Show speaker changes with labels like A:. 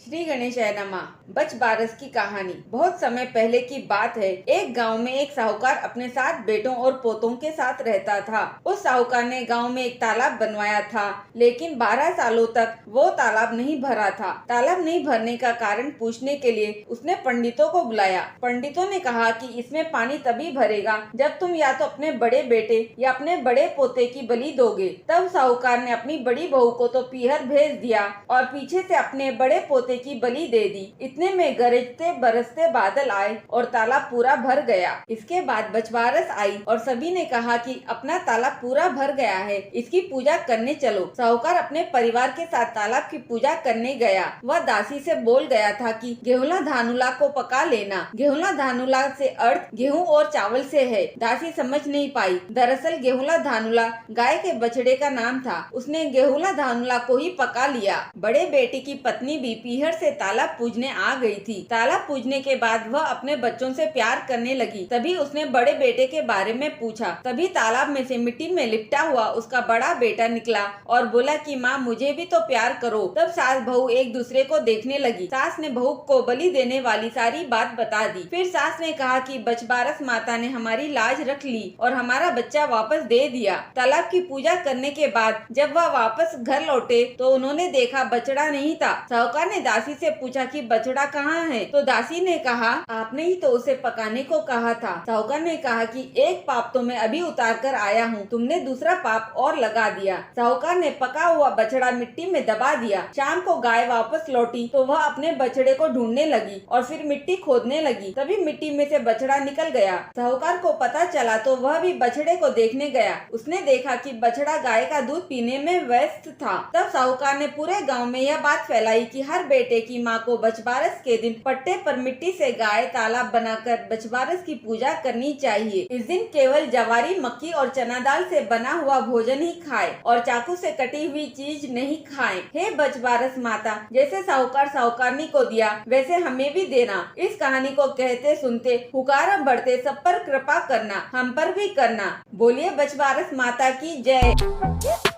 A: श्री गणेशाय नमः। बच बारस की कहानी। बहुत समय पहले की बात है। एक गांव में एक साहूकार अपने 7 बेटों और पोतों के साथ रहता था। उस साहूकार ने गांव में एक तालाब बनवाया था, लेकिन 12 सालों तक वो तालाब नहीं भरा था। तालाब नहीं भरने का कारण पूछने के लिए उसने पंडितों को बुलाया। पंडितों ने कहा कि इसमें पानी तभी भरेगा जब तुम या तो अपने बड़े बेटे या अपने बड़े पोते की बलि दोगे। तब साहूकार ने अपनी बड़ी बहू को तो पीहर भेज दिया और पीछे से अपने बड़े पोते की बलि दे दी। इतने में गरजते बरसते बादल आए और तालाब पूरा भर गया। इसके बाद बछबारस आई और सभी ने कहा कि अपना तालाब पूरा भर गया है, इसकी पूजा करने चलो। साहूकार अपने परिवार के साथ तालाब की पूजा करने गया। वह दासी से बोल गया था कि गेहुला धानुला को पका लेना। गेहुला धानुला से अर्थ गेहूं और चावल से है। दासी समझ नहीं पाई। दरअसल गेहुला धानुला गाय के बछड़े का नाम था। उसने गेहुला धानुला को ही पका लिया। बड़े बेटे की पत्नी भी पीहर से तालाब पूजने आ गई थी। तालाब पूजने के बाद वह अपने बच्चों से प्यार करने लगी। तभी उसने बड़े बेटे के बारे में पूछा। तभी तालाब में से मिट्टी में लिपटा हुआ उसका बड़ा बेटा निकला और बोला कि माँ मुझे भी तो प्यार करो। तब सास बहू एक दूसरे को देखने लगी। सास ने बहू को बलि देने वाली सारी बात बता दी। फिर सास ने कहा कि बछबारस माता ने हमारी लाज रख ली और हमारा बच्चा वापस दे दिया। तालाब की पूजा करने के बाद जब वह वापस घर लौटे तो उन्होंने देखा बछड़ा नहीं था। साहूकार ने दासी से पूछा कि बछड़ा कहाँ है? तो दासी ने कहा आपने ही तो उसे पकाने को कहा था। साहूकार ने कहा कि एक पाप तो मैं अभी उतार कर आया हूँ, तुमने दूसरा पाप और लगा दिया। साहूकार ने पका हुआ बछड़ा मिट्टी में दबा दिया। शाम को गाय वापस लौटी तो वह अपने बछड़े को ढूंढने लगी और फिर मिट्टी खोदने लगी। तभी मिट्टी में से बछड़ा निकल गया। साहूकार को पता चला तो वह भी बछड़े को देखने गया। उसने देखा कि बछड़ा गाय का दूध पीने में व्यस्त था। तब साहूकार ने पूरे गाँव में यह बात फैलाई कि हर बेटे की माँ को बछबारस के दिन पट्टे पर मिट्टी से गाय तालाब बनाकर बछबारस की पूजा करनी चाहिए। इस दिन केवल जवारी, मक्की और चना दाल से बना हुआ भोजन ही खाए और चाकू से कटी हुई चीज नहीं खाएं। हे बछबारस माता, जैसे साहूकार साहूकारनी को दिया वैसे हमें भी देना। इस कहानी को कहते सुनते हुकारा बढ़ते सब पर कृपा करना, हम पर भी करना। बोलिए बछबारस माता की जय।